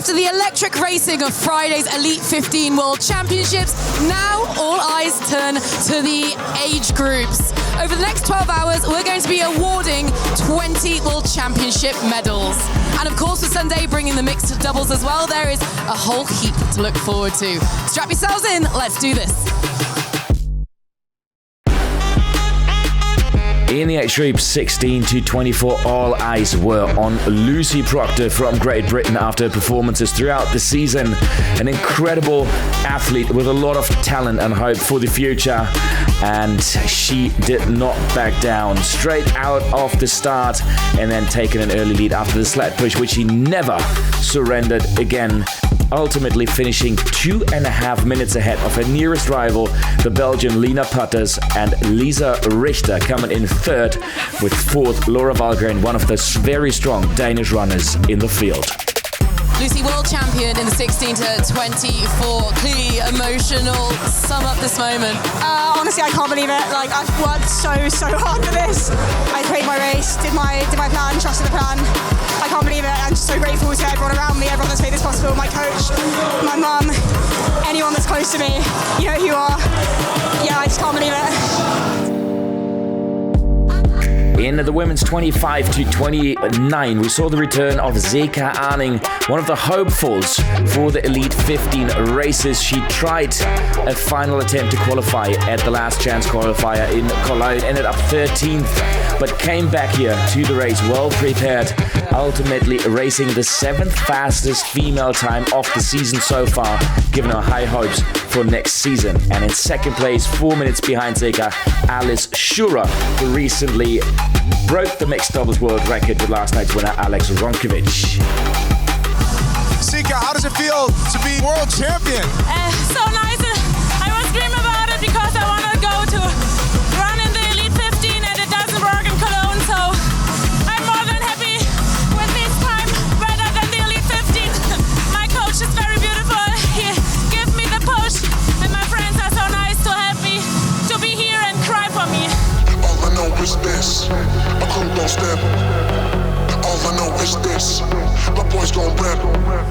After the electric racing of Friday's Elite 15 World Championships, now all eyes turn to the age groups. Over the next 12 hours, we're going to be awarding 20 World Championship medals. And of course, for Sunday, bringing the mixed doubles as well, there is a whole heap to look forward to. Strap yourselves in, let's do this. In the age group 16 to 24, all eyes were on Lucy Proctor from Great Britain after performances throughout the season. An incredible athlete with a lot of talent and hope for the future. And she did not back down. Straight out of the start and then taken an early lead after the sled push, which she never surrendered again. Ultimately finishing 2.5 minutes ahead of her nearest rival, the Belgian Lena Putters, and Lisa Richter coming in third, with fourth Laura Wahlgren, one of the very strong Danish runners in the field. Lucy, world champion in the 16 to 24. Clearly emotional. Sum up this moment. Honestly, I can't believe it. Like, I've worked so hard for this. I played my race, did my plan, trusted the plan. I can't believe it. I'm just so grateful to everyone around me, everyone that's made this possible. My coach, my mum, anyone that's close to me. You know who you are. Yeah, I just can't believe it. In the women's 25 to 29, we saw the return of Zeka Arning, one of the hopefuls for the Elite 15 races. She tried a final attempt to qualify at the last chance qualifier in Cologne, ended up 13th, but came back here to the race well prepared, ultimately racing the 7th fastest female time of the season so far, giving her high hopes for next season. And in second place, 4 minutes behind Zeka, Alice Schurer, who recently broke the mixed doubles world record with last night's winner Alex Ronkovic. Zeka, how does it feel to be world champion? So nice. I was dreaming about it because I want to go to run in the Elite 15 and it doesn't work in Cologne, so I'm more than happy with this time, better than the Elite 15. My coach is very beautiful. He gives me the push and my friends are so nice to have me to be here and cry for me. All I know is this, I couldn't go step. All I know is this, my boys gon' rap.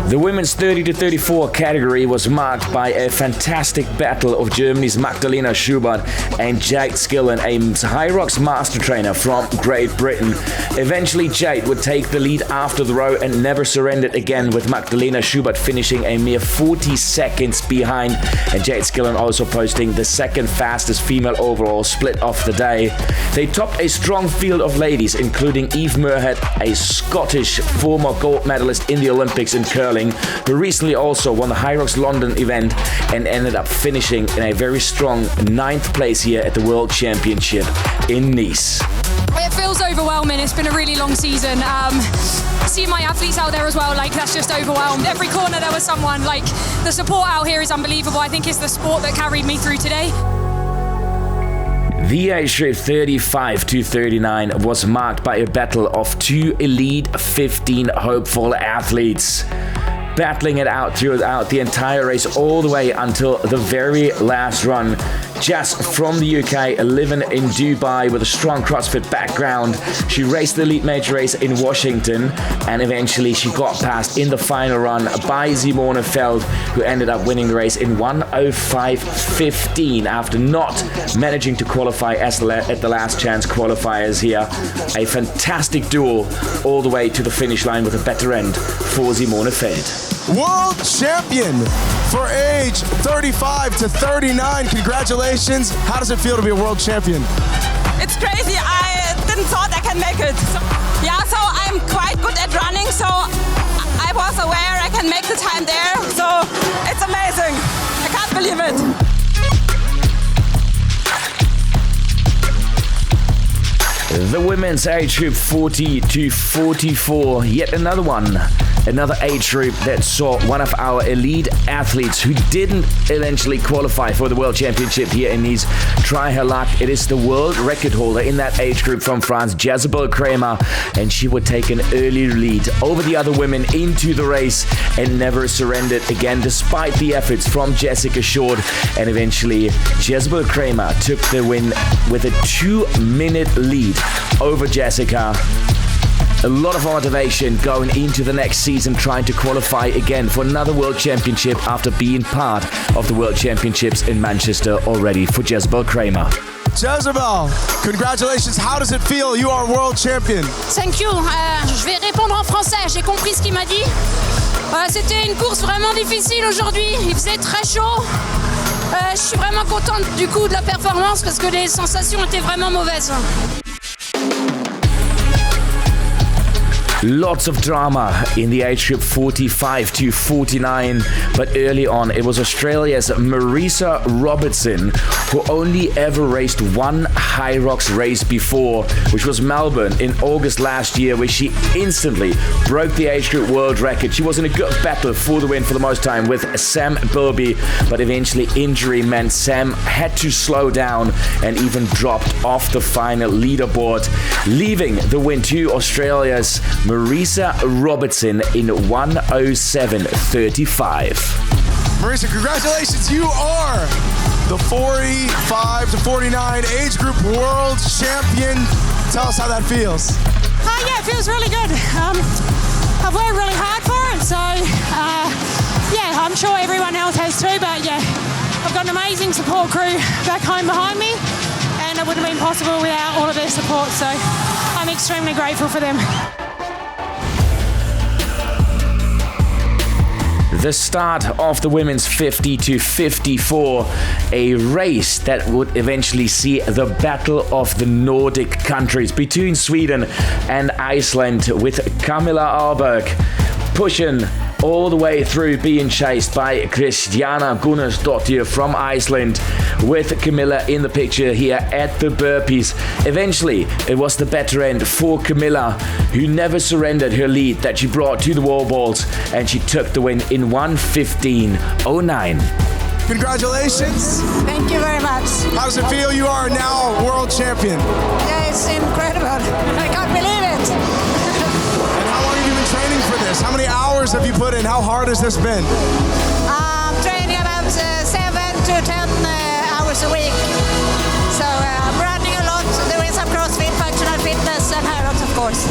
The women's 30 to 34 category was marked by a fantastic battle of Germany's Magdalena Schubert and Jade Skillen, a Hyrox master trainer from Great Britain. Eventually, Jade would take the lead after the row and never surrendered again, with Magdalena Schubert finishing a mere 40 seconds behind, and Jade Skillen also posting the second fastest female overall split of the day. They topped a strong field of ladies, including Eve Muirhead, a Scottish former gold medalist in the Olympics in curling, who recently also won the Hyrox London event and ended up finishing in a very strong 9th place here at the World Championship in Nice. It feels overwhelming. It's been a really long season. See my athletes out there as well, like that's just overwhelmed. Every corner there was someone. Like the support out here is unbelievable. I think it's the sport that carried me through today. The age group 35 to 39 was marked by a battle of two Elite 15 hopeful athletes, battling it out throughout the entire race all the way until the very last run. Jess from the UK, living in Dubai with a strong CrossFit background. She raced the Elite Major race in Washington and eventually she got passed in the final run by Simone Feld, who ended up winning the race in 1:05:15 after not managing to qualify at the last chance qualifiers here. A fantastic duel all the way to the finish line with a better end for Simone Feld. World champion for age 35 to 39. Congratulations. How does it feel to be a world champion? It's crazy. I didn't thought I can make it. So I'm quite good at running, so I was aware I can make the time there. So it's amazing. I can't believe it. The women's age group 40 to 44, yet another one. Another age group that saw one of our elite athletes who didn't eventually qualify for the World Championship here in Nice try her luck. It is the world record holder in that age group from France, Jezebel Kramer, and she would take an early lead over the other women into the race and never surrendered again despite the efforts from Jessica Short, and eventually Jezebel Kramer took the win with a 2-minute lead over Jessica. a lot of motivation going into the next season, trying to qualify again for another World Championship after being part of the World Championships in Manchester already for Jezebel Kramer. Jezebel, congratulations. How does it feel? You are world champion. Thank you. Je vais répondre en français. J'ai compris ce qu'il m'a dit. C'était une course vraiment difficile aujourd'hui. Il faisait très chaud. Je suis vraiment contente du coup de la performance parce que les sensations étaient vraiment mauvaises. Lots of drama in the age group 45 to 49, but early on it was Australia's Marisa Robertson, who only ever raced one Hyrox race before, which was Melbourne in August last year, where she instantly broke the age group world record. She was in a good battle for the win for the most time with Sam Bilby, but eventually injury meant Sam had to slow down and even dropped off the final leaderboard, leaving the win to Australia's Marisa Robertson in 1:07:35. Marisa, congratulations. You are the 45 to 49 age group world champion. Tell us how that feels. Yeah, it feels really good. I've worked really hard for it, so yeah, I'm sure everyone else has too, but yeah, I've got an amazing support crew back home behind me, and it wouldn't have been possible without all of their support, so I'm extremely grateful for them. The start of the women's 50 to 54, a race that would eventually see the battle of the Nordic countries between Sweden and Iceland, with Camilla Ahlberg pushing all the way through, being chased by Kristjana Gunnarsdottir from Iceland, with Camilla in the picture here at the burpees. Eventually, it was the better end for Camilla, who never surrendered her lead that she brought to the wall balls, and she took the win in 1:15:09. Congratulations. Thank you very much. How does it feel? You are now world champion. Yeah, it's incredible. I can't believe it. And how long have you been training for this? How many hours have you put in? How hard has this been? I'm training about 7 to 10 hours a week. So I'm running a lot, doing some CrossFit, functional fitness, and Hyrox, of course.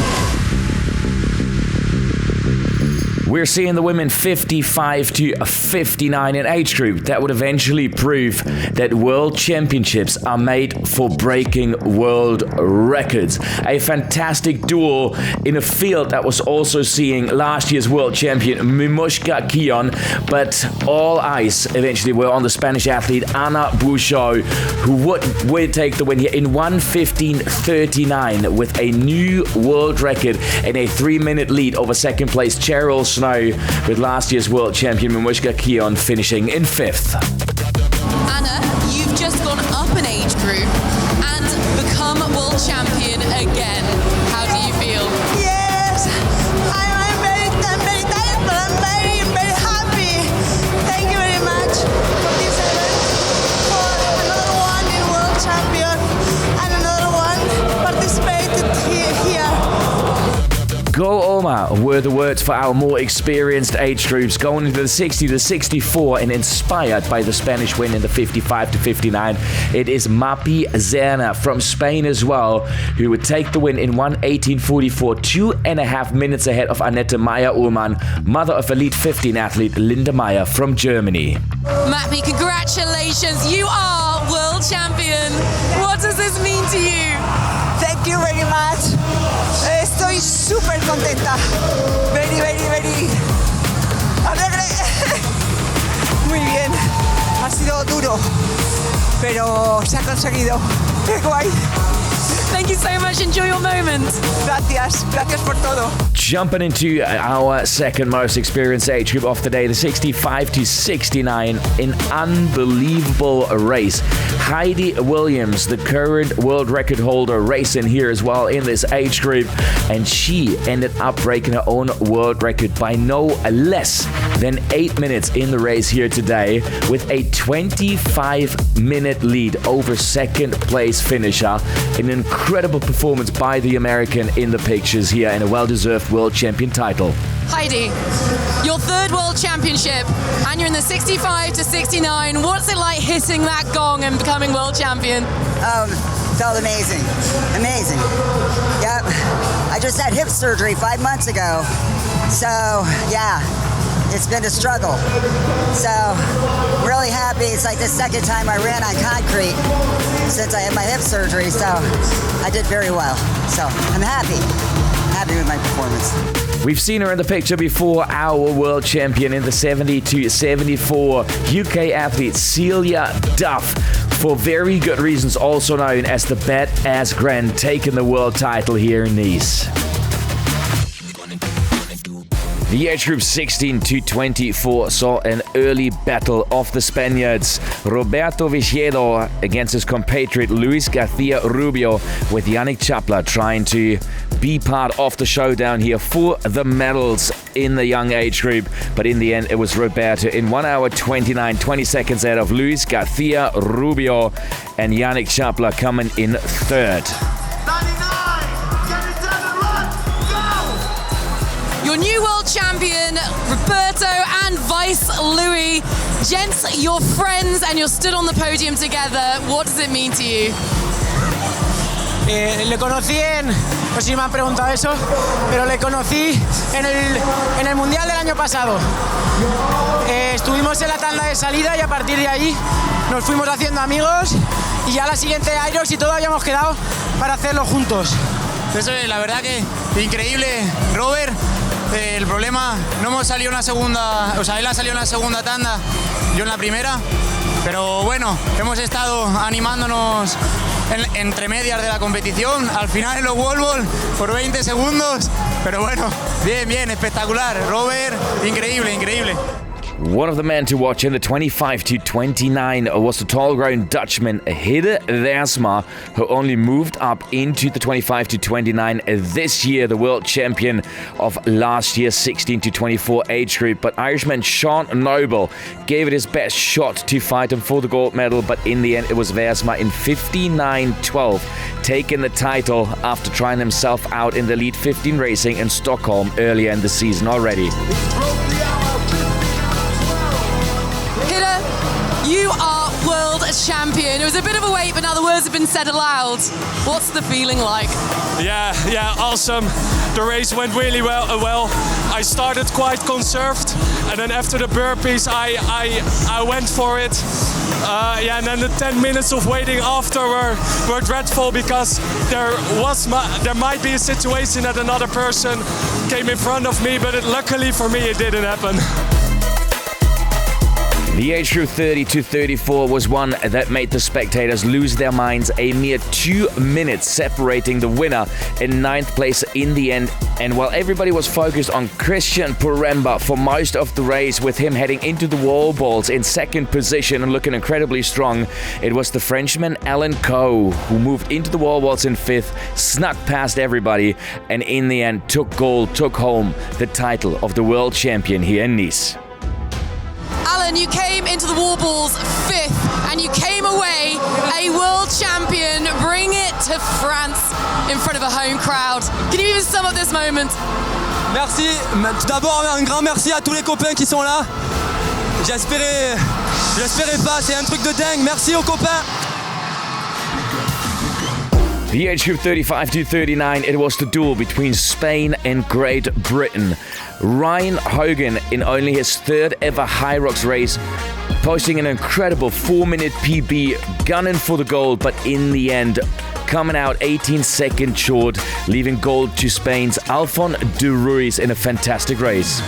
We're seeing the women 55 to 59 in age group. That would eventually prove that world championships are made for breaking world records. A fantastic duel in a field that was also seeing last year's world champion Mimoshka Kion, but all eyes eventually were on the Spanish athlete Ana Bouchot, who would take the win here in 1:15:39 with a new world record and a 3-minute lead over second place Cheryl Snow, with last year's world champion Mimoshka Kion finishing in 5th. Anna, you've just gone up an age group and become world champion again. How do you feel? Yes, I'm very tired, but I'm very, very happy. Thank you very much for this event, for another one in world champion, and another one participated here. Go Oma were the words for our more experienced age groups, going into the 60 to 64 and inspired by the Spanish win in the 55 to 59. It is Mapi Zerna from Spain as well, who would take the win in 1:18:44, 2.5 minutes ahead of Annette Meyer-Ullmann, mother of elite 15 athlete Linda Meyer from Germany. Mappy, congratulations. You are world champion. What does this mean to you? Thank you very much. Estoy súper contenta. Very, very, very alegre. Muy bien. Ha sido duro, pero se ha conseguido. Qué guay. Thank you so much. Enjoy your moment. Gracias. Gracias por todo. Jumping into our second most experienced age group of the day, the 65 to 69, an unbelievable race. Heidi Williams, the current world record holder, racing here as well in this age group, and she ended up breaking her own world record by no less than 8 minutes in the race here today, with a 25-minute lead over second place finisher. An incredible performance by the American in the pictures here, and a well-deserved world champion title. Heidi, your third world championship, and you're in the 65 to 69. What's it like hitting that gong and becoming world champion? Felt amazing. Amazing. Yep. I just had hip surgery 5 months ago. So, yeah, it's been a struggle. So, really happy. It's like the second time I ran on concrete since I had my hip surgery. So, I did very well. So, I'm happy with my performance. We've seen her in the picture before, our world champion in the 70 to 74, UK athlete Celia Duff. For very good reasons, also known as the Badass Grand, taking the world title here in Nice. The age group 16 to 24 saw an early battle of the Spaniards. Roberto Vicedo against his compatriot Luis Garcia Rubio, with Yannick Chapla trying to be part of the showdown here for the medals in the young age group. But in the end, it was Roberto in 1 hour 29, 20 seconds out of Luis Garcia Rubio, and Yannick Chapla coming in third. Your new world champion, Roberto and Vice Louis. Gents, you're friends and you're stood on the podium together. What does it mean to you? Le conocí no sé si me han preguntado eso, pero le conocí en el Mundial del año pasado. Estuvimos en la tanda de salida y a partir de ahí nos fuimos haciendo amigos y ya la siguiente Hyrox y todo habíamos quedado para hacerlo juntos. Eso es, la verdad que increíble, Robert. El problema, no hemos salido una segunda, o sea, él ha salido en la segunda tanda, yo en la primera, pero bueno, hemos estado animándonos entre medias de la competición, al final en los wall ball por 20 segundos, pero bueno, bien, espectacular, Robert, increíble. One of the men to watch in the 25 to 29 was the tall-grown Dutchman Hidde Weersma, who only moved up into the 25 to 29 this year, the world champion of last year's 16 to 24 age group. But Irishman Sean Noble gave it his best shot to fight him for the gold medal, but in the end it was Weersma in 59.12 taking the title after trying himself out in the Elite 15 racing in Stockholm earlier in the season already. You are world champion. It was a bit of a wait, but now the words have been said aloud. What's the feeling like? Yeah, awesome. The race went really well. I started quite conserved, and then after the burpees, I went for it. And then the 10 minutes of waiting after were dreadful because there might be a situation that another person came in front of me, but luckily for me, it didn't happen. The age group 30 to 34 was one that made the spectators lose their minds, a mere 2 minutes separating the winner in 9th place in the end. And while everybody was focused on Christian Poremba for most of the race, with him heading into the wall balls in 2nd position and looking incredibly strong, it was the Frenchman Alan Coe who moved into the wall balls in 5th, snuck past everybody, and in the end took home the title of the world champion here in Nice. Alan, you came into the wall balls 5th and you came away a world champion. Bring it to France in front of a home crowd. Can you even sum up this moment? Merci. Tout d'abord, un grand merci à tous les copains qui sont là. J'espérais pas, c'est un truc de dingue. Merci aux copains. The age group 35 to 39, it was the duel between Spain and Great Britain. Ryan Hogan, in only his 3rd ever Hyrox race, posting an incredible 4-minute PB, gunning for the gold, but in the end, coming out 18 seconds short, leaving gold to Spain's Alfon de Ruiz in a fantastic race.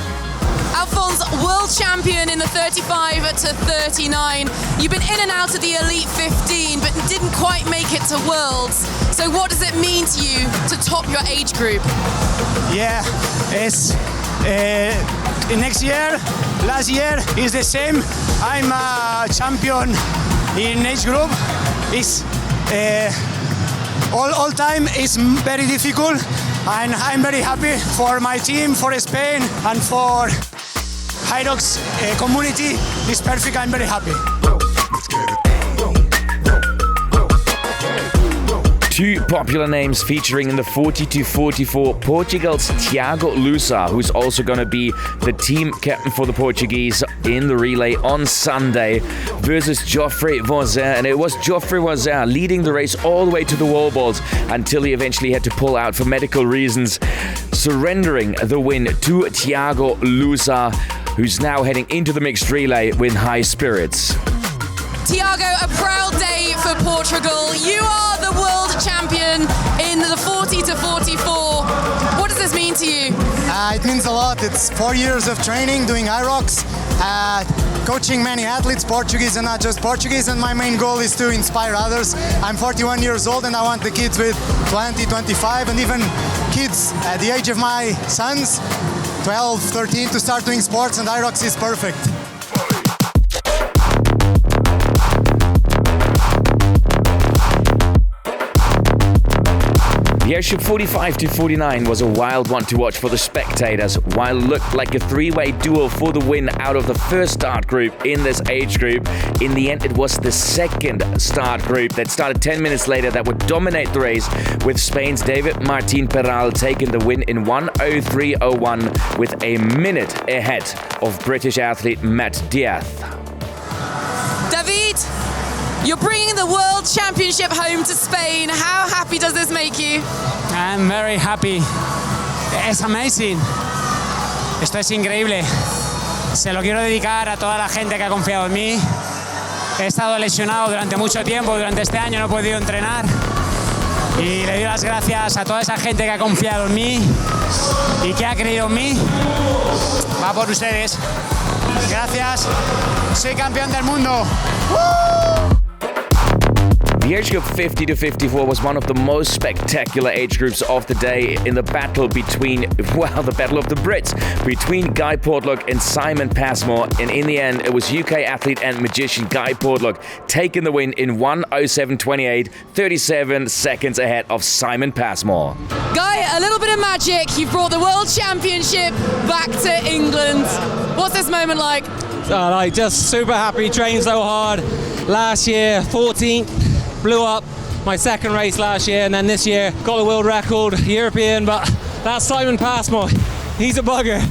Alphonse, world champion in the 35 to 39. You've been in and out of the Elite 15, but didn't quite make it to Worlds. So what does it mean to you to top your age group? Yeah, it's last year is the same. I'm a champion in age group. It's all time is very difficult, and I'm very happy for my team, for Spain, and for Hyrox community. It's perfect. I'm very happy. Two popular names featuring in the 40-44, Portugal's Tiago Lusa, who's also going to be the team captain for the Portuguese in the relay on Sunday, versus Geoffrey Voisin. And it was Geoffrey Voisin leading the race all the way to the wall balls until he eventually had to pull out for medical reasons, surrendering the win to Tiago Lusa, who's now heading into the mixed relay with high spirits. Tiago, a proud day for Portugal. You are the world champion in the 40-44. What does this mean to you? It means a lot. It's 4 years of training, doing Hyrox, coaching many athletes, Portuguese and not just Portuguese, and my main goal is to inspire others. I'm 41 years old and I want the kids with 20, 25 and even kids at the age of my sons, 12, 13, to start doing sports, and Hyrox is perfect. The airship 45-49 was a wild one to watch for the spectators. While it looked like a three-way duel for the win out of the first start group in this age group, in the end it was the second start group that started 10 minutes later that would dominate the race, with Spain's David Martín Peral taking the win in 1:03.01 with a minute ahead of British athlete Matt Diaz. David, you're bringing the World Championship home to Spain. How happy does this make you? I'm very happy. It's amazing. Esto es increíble. Se lo quiero dedicar a toda la gente que ha confiado en mí. He estado lesionado durante mucho tiempo, durante este año no he podido entrenar. Y le doy las gracias a toda esa gente que ha confiado en mí y que ha creído en mí. Va por ustedes. Gracias. Soy campeón del mundo. The age group 50-54 was one of the most spectacular age groups of the day in the battle between, the battle of the Brits, between Guy Portlock and Simon Passmore. And in the end, it was UK athlete and magician Guy Portlock taking the win in 1:07.28, 37 seconds ahead of Simon Passmore. Guy, a little bit of magic. You've brought the World Championship back to England. What's this moment like? Just super happy, trained so hard. Last year, 14th. Blew up my second race last year, and then this year got a world record, European, but that's Simon Passmore. He's a bugger.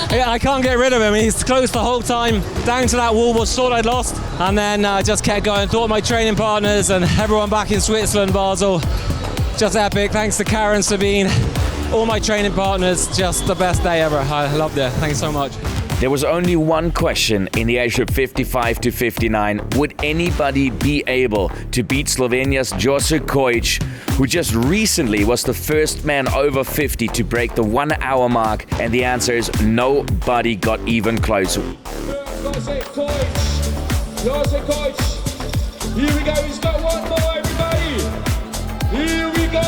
I can't get rid of him. He's close the whole time, down to that wall, was thought I'd lost, and then I just kept going. Thought my training partners and everyone back in Switzerland, Basel, just epic. Thanks to Karen, Sabine, all my training partners, just the best day ever. I loved it. Thanks so much. There was only one question in the age group 55-59. Would anybody be able to beat Slovenia's Josip Kojic, who just recently was the first man over 50 to break the 1 hour mark? And the answer is nobody got even close. Josip Kojic. Here we go. He's got one more, everybody. Here we go.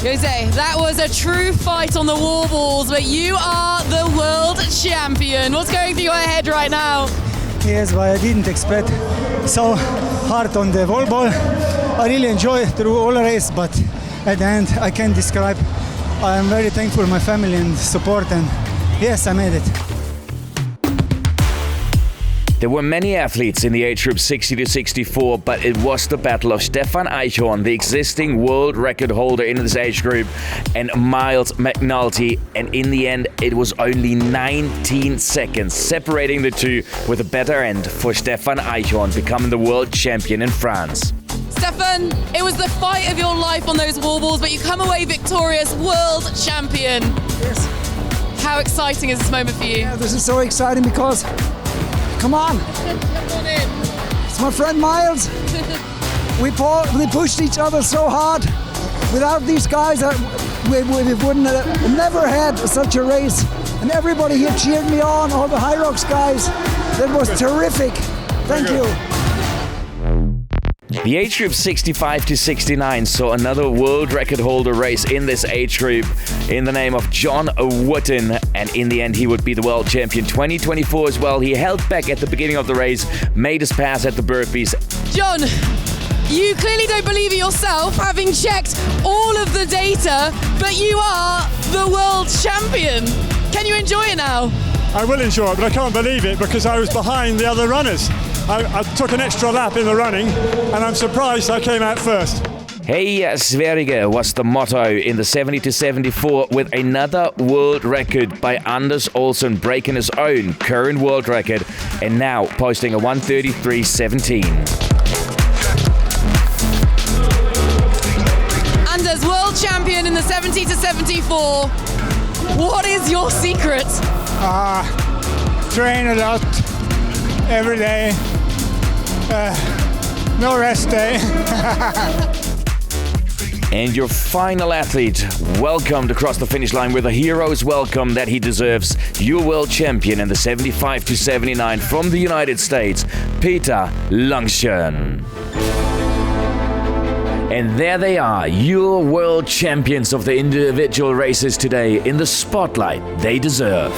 Jose, that was a true fight on the wall balls, but you are the world champion. What's going through your head right now? Yes, but I didn't expect so hard on the wall ball. I really enjoyed through all the race, but at the end I can't describe. I am very thankful for my family and support, and yes, I made it. There were many athletes in the age group 60-64, but it was the battle of Stefan Eichhorn, the existing world record holder in this age group, and Miles McNulty. And in the end, it was only 19 seconds separating the two, with a better end for Stefan Eichhorn becoming the world champion in France. Stefan, it was the fight of your life on those wall balls, but you come away victorious, world champion. Yes. How exciting is this moment for you? Yeah, this is so exciting because, come on. It's my friend Miles. We pushed each other so hard. Without these guys, we wouldn't have never had such a race. And everybody here cheered me on, all the Hyrox guys. That was terrific. Thank you. The age group 65-69 saw another world record holder race in this age group in the name of John Wooten, and in the end he would be the world champion 2024 as well. He held back at the beginning of the race, made his pass at the burpees. John, you clearly don't believe it yourself, having checked all of the data, but you are the world champion. Can you enjoy it now? I will enjoy it, but I can't believe it because I was behind the other runners. I took an extra lap in the running, and I'm surprised I came out first. Hey Sverige was the motto in the 70 to 74 with another world record by Anders Olsen breaking his own current world record and now posting a 1:33.17. Anders, world champion in the 70 to 74. What is your secret? Train a lot every day. No rest day. And your final athlete welcomed across the finish line with a hero's welcome that he deserves. Your world champion in the 75 to 79 from the United States, Peter Lundgren. And there they are, your world champions of the individual races today in the spotlight they deserve.